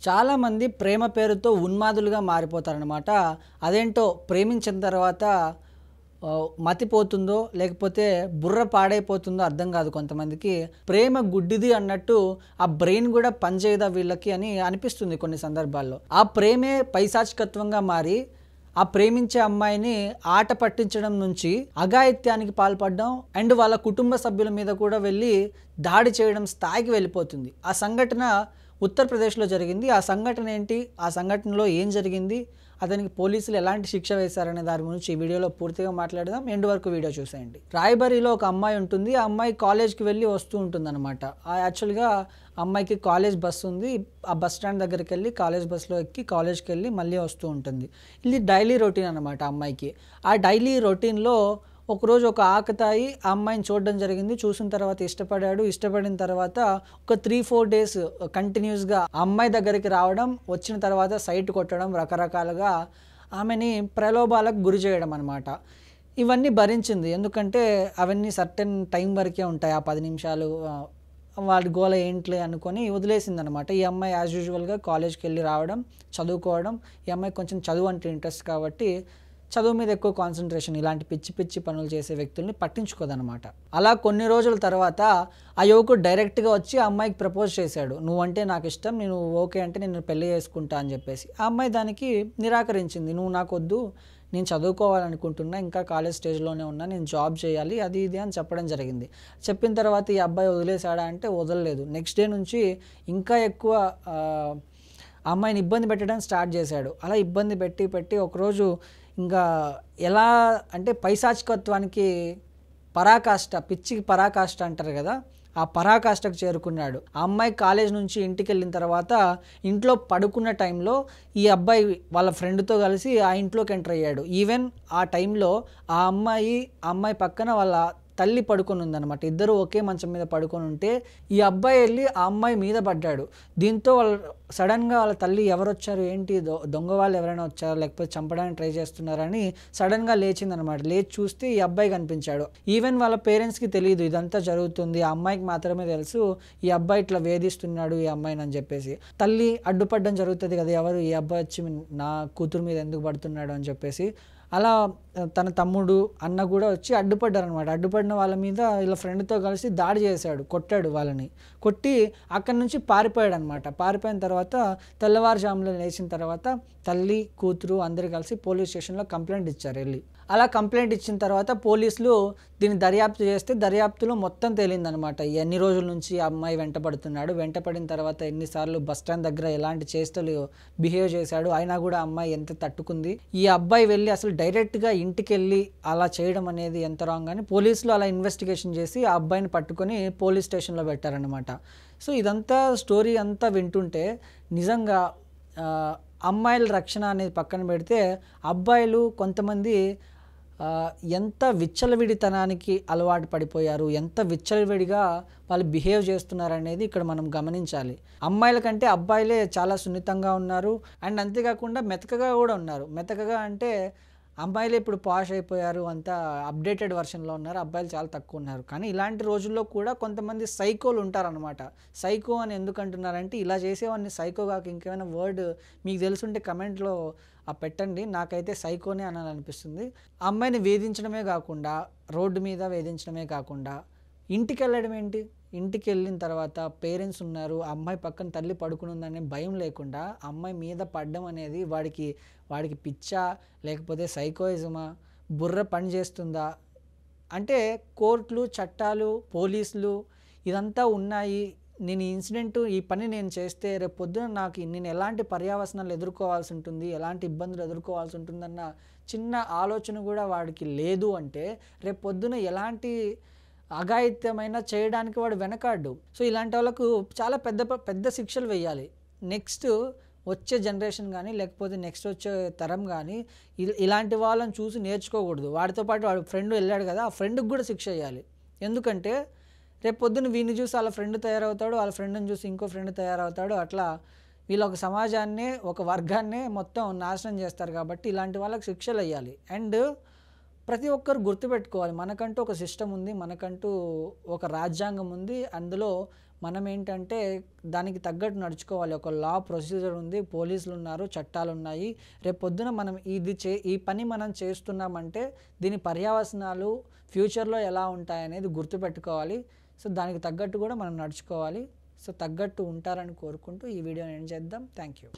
చాలామంది ప్రేమ పేరుతో ఉన్మాదులుగా మారిపోతారనమాట. అదేంటో ప్రేమించిన తర్వాత మతిపోతుందో లేకపోతే బుర్ర పాడైపోతుందో అర్థం కాదు కొంతమందికి. ప్రేమ గుడ్డిది అన్నట్టు ఆ బ్రెయిన్ కూడా పనిచేయదా వీళ్ళకి అని అనిపిస్తుంది కొన్ని సందర్భాల్లో. ఆ ప్రేమే పైశాచికత్వంగా మారి ఆ ప్రేమించే అమ్మాయిని ఆట పట్టించడం నుంచి అఘాయిత్యానికి పాల్పడడం అండ్ వాళ్ళ కుటుంబ సభ్యుల మీద కూడా వెళ్ళి దాడి చేయడం స్థాయికి వెళ్ళిపోతుంది. ఆ సంఘటన ఉత్తరప్రదేశ్లో జరిగింది. ఆ సంఘటన ఏంటి, ఆ సంఘటనలో ఏం జరిగింది, అతనికి పోలీసులు ఎలాంటి శిక్ష వేశారనే దాని గురించి ఈ వీడియోలో పూర్తిగా మాట్లాడదాం. ఎండ్ వరకు వీడియో చూసేయండి. రాయ్బరీలో ఒక అమ్మాయి ఉంటుంది. ఆ అమ్మాయి కాలేజ్కి వెళ్ళి వస్తూ ఉంటుంది అనమాట. యాక్చువల్గా అమ్మాయికి కాలేజ్ బస్సు ఉంది. ఆ బస్ స్టాండ్ దగ్గరికి వెళ్ళి కాలేజ్ బస్సులో ఎక్కి కాలేజ్కి వెళ్ళి మళ్ళీ వస్తూ ఉంటుంది. ఇది డైలీ రొటీన్ అనమాట అమ్మాయికి. ఆ డైలీ రొటీన్లో ఒకరోజు ఒక ఆకతాయి ఆ అమ్మాయిని చూడడం జరిగింది. చూసిన తర్వాత ఇష్టపడాడు. ఇష్టపడిన తర్వాత ఒక 3-4 డేస్ కంటిన్యూస్గా ఆ అమ్మాయి దగ్గరికి రావడం, వచ్చిన తర్వాత సైట్ కొట్టడం, రకరకాలుగా ఆమెని ప్రలోభాలకు గురి చేయడం అనమాట. ఇవన్నీ భరించింది. ఎందుకంటే అవన్నీ సర్టెన్ టైం వరకే ఉంటాయి. ఆ 10 నిమిషాలు వాడి గోల ఏంట్లే అనుకొని వదిలేసింది అనమాట. ఈ అమ్మాయి యాజ్ యూజువల్గా కాలేజ్కి వెళ్ళి రావడం, చదువుకోవడం. ఈ అమ్మాయి కొంచెం చదువు అంటే ఇంట్రెస్ట్ కాబట్టి చదువు మీద ఎక్కువ కాన్సన్ట్రేషన్. ఇలాంటి పిచ్చి పిచ్చి పనులు చేసే వ్యక్తుల్ని పట్టించుకోదనమాట. అలా కొన్ని రోజుల తర్వాత ఆ యువకుడు డైరెక్ట్గా వచ్చి ఆ అమ్మాయికి ప్రపోజ్ చేశాడు. నువ్వంటే నాకు ఇష్టం, నేను ఓకే అంటే నేను పెళ్లి చేసుకుంటా అని చెప్పేసి. ఆ అమ్మాయి దానికి నిరాకరించింది. నువ్వు నాకు వద్దు, నేను చదువుకోవాలనుకుంటున్నా, ఇంకా కాలేజ్ స్టేజ్లోనే ఉన్నా, నేను జాబ్ చేయాలి, అది ఇది అని చెప్పడం జరిగింది. చెప్పిన తర్వాత ఈ అబ్బాయి వదిలేశాడా అంటే వదలలేదు. నెక్స్ట్ డే నుంచి ఇంకా ఎక్కువ అమ్మాయిని ఇబ్బంది పెట్టడం స్టార్ట్ చేశాడు. అలా ఇబ్బంది పెట్టి పెట్టి ఒకరోజు ఇంకా ఎలా అంటే పైశాచికత్వానికి పరాకాష్ట, పిచ్చికి పరాకాష్ట అంటారు కదా, ఆ పరాకాష్టకు చేరుకున్నాడు. ఆ అమ్మాయి కాలేజ్ నుంచి ఇంటికి వెళ్ళిన తర్వాత ఇంట్లో పడుకున్న టైంలో ఈ అబ్బాయి వాళ్ళ ఫ్రెండ్తో కలిసి ఆ ఇంట్లోకి ఎంటర్ అయ్యాడు. ఈవెన్ ఆ టైంలో ఆ అమ్మాయి పక్కన వాళ్ళ తల్లి పడుకొని ఉందన్నమాట. ఇద్దరు ఒకే మంచం మీద పడుకొని ఉంటే ఈ అబ్బాయి వెళ్ళి ఆ అమ్మాయి మీద పడ్డాడు. దీంతో సడన్గా వాళ్ళ తల్లి ఎవరు వచ్చారు, ఏంటి దొంగ వాళ్ళు ఎవరైనా వచ్చారు, లేకపోతే చంపడానికి ట్రై చేస్తున్నారని సడన్గా లేచిందనమాట. లేచి చూస్తే ఈ అబ్బాయి కనిపించాడు. ఈవెన్ వాళ్ళ పేరెంట్స్కి తెలియదు ఇదంతా జరుగుతుంది. ఆ అమ్మాయికి మాత్రమే తెలుసు ఈ అబ్బాయి ఇట్లా వేధిస్తున్నాడు ఈ అమ్మాయిని అని చెప్పేసి. తల్లి అడ్డుపడడం జరుగుతుంది కదా, ఎవరు ఈ అబ్బాయి వచ్చి నా కూతురు మీద ఎందుకు పడుతున్నాడు అని చెప్పేసి. అలా తన తమ్ముడు అన్న కూడా వచ్చి అడ్డుపడ్డారనమాట. అడ్డుపడిన వాళ్ళ మీద ఇలా ఫ్రెండ్తో కలిసి దాడి చేశాడు, కొట్టాడు వాళ్ళని. కొట్టి అక్కడి నుంచి పారిపోయాడు అనమాట. పారిపోయిన తర్వాత తెల్లవారుజాములో లేచిన తర్వాత తల్లి కూతురు అందరు కలిసి పోలీస్ స్టేషన్లో కంప్లైంట్ ఇచ్చారు వెళ్ళి. అలా కంప్లైంట్ ఇచ్చిన తర్వాత పోలీసులు దీన్ని దర్యాప్తు చేస్తే దర్యాప్తులో మొత్తం తేలిందనమాట. ఎన్ని రోజుల నుంచి ఆ అమ్మాయి వెంటపడుతున్నాడు, వెంటపడిన తర్వాత ఎన్నిసార్లు బస్ స్టాండ్ దగ్గర ఎలాంటి చేష్టలు బిహేవ్ చేశాడు, అయినా కూడా అమ్మాయి ఎంత తట్టుకుంది. ఈ అబ్బాయి వెళ్ళి అసలు డైరెక్ట్గా ఇంటికి వెళ్ళి అలా చేయడం అనేది ఎంత రాంగ్ అని పోలీసులు అలా ఇన్వెస్టిగేషన్ చేసి ఆ అబ్బాయిని పట్టుకొని పోలీస్ స్టేషన్లో పెట్టారనమాట. సో ఇదంతా స్టోరీ అంతా వింటుంటే నిజంగా అమ్మాయిల రక్షణ అనేది పక్కన పెడితే అబ్బాయిలు కొంతమంది ఎంత విచ్చలవిడితనానికి అలవాటు పడిపోయారు, ఎంత విచ్చలవిడిగా వాళ్ళు బిహేవ్ చేస్తున్నారు అనేది ఇక్కడ మనం గమనించాలి. అమ్మాయిల కంటే అబ్బాయిలే చాలా సున్నితంగా ఉన్నారు. అండ్ అంతేకాకుండా మెతకగా కూడా ఉన్నారు. మెతకగా అంటే అమ్మాయిలు ఇప్పుడు పాష్ అయిపోయారు, అంతా అప్డేటెడ్ వర్షన్లో ఉన్నారు, అబ్బాయిలు చాలా తక్కువ ఉన్నారు. కానీ ఇలాంటి రోజుల్లో కూడా కొంతమంది సైకోలు ఉంటారనమాట. సైకో అని ఎందుకు అంటున్నారంటే ఇలా చేసేవాడిని సైకో కాక ఇంకేమైనా వర్డ్ మీకు తెలుసుంటే కమెంట్లో పెట్టండి. నాకైతే సైకోనే అనాలనిపిస్తుంది. అమ్మాయిని వేధించడమే కాకుండా, రోడ్డు మీద వేధించడమే కాకుండా ఇంటికి వెళ్ళడం ఏంటి, ఇంటికి వెళ్ళిన తర్వాత పేరెంట్స్ ఉన్నారు, అమ్మాయి పక్కన తల్లి పడుకుని ఉందనే భయం లేకుండా అమ్మాయి మీద పడడం అనేది వాడికి పిచ్చా లేకపోతే సైకోయిజమా, బుర్ర పని చేస్తుందా అంటే కోర్టులు చట్టాలు పోలీసులు ఇదంతా ఉన్నాయి. నేను ఈ ఇన్సిడెంట్ ఈ పని నేను చేస్తే రేపు పొద్దున నేను ఎలాంటి పర్యావసనాలు ఎదుర్కోవాల్సి ఉంటుంది, ఎలాంటి ఇబ్బందులు ఎదుర్కోవాల్సి ఉంటుందన్న చిన్న ఆలోచన కూడా వాడికి లేదు అంటే రేపు పొద్దున ఎలాంటి అఘాయిత్యమైన చేయడానికి వాడు వెనకాడు. సో ఇలాంటి వాళ్ళకు చాలా పెద్ద పెద్ద శిక్షలు వేయాలి. నెక్స్ట్ వచ్చే జనరేషన్ కానీ లేకపోతే నెక్స్ట్ వచ్చే తరం కానీ ఇలాంటి వాళ్ళని చూసి నేర్చుకోకూడదు. వాడితో పాటు వాడు ఫ్రెండ్ వెళ్ళాడు కదా, ఆ ఫ్రెండ్కి కూడా శిక్ష వేయాలి. ఎందుకంటే రేపు పొద్దున్న వీడిని చూసి వాళ్ళ ఫ్రెండ్ తయారవుతాడు, వాళ్ళ ఫ్రెండ్ని చూసి ఇంకో ఫ్రెండ్ తయారవుతాడు. అట్లా వీళ్ళు ఒక సమాజాన్నే ఒక వర్గాన్నే మొత్తం నాశనం చేస్తారు. కాబట్టి ఇలాంటి వాళ్ళకి శిక్షలు వేయాలి. అండ్ ప్రతి ఒక్కరు గుర్తుపెట్టుకోవాలి, మనకంటూ ఒక సిస్టమ్ ఉంది, మనకంటూ ఒక రాజ్యాంగం ఉంది. అందులో మనం ఏంటంటే దానికి తగ్గట్టు నడుచుకోవాలి. ఒక లా ప్రొసీజర్ ఉంది, పోలీసులు ఉన్నారు, చట్టాలు ఉన్నాయి. రేపు పొద్దున మనం ఈ పని మనం చేస్తున్నామంటే దీని పర్యవసనాలు ఫ్యూచర్లో ఎలా ఉంటాయనేది గుర్తుపెట్టుకోవాలి. సో దానికి తగ్గట్టు కూడా మనం నడుచుకోవాలి. సో తగ్గట్టు ఉంటారని కోరుకుంటూ ఈ వీడియోని ఎండ్ చేద్దాం. Thank you.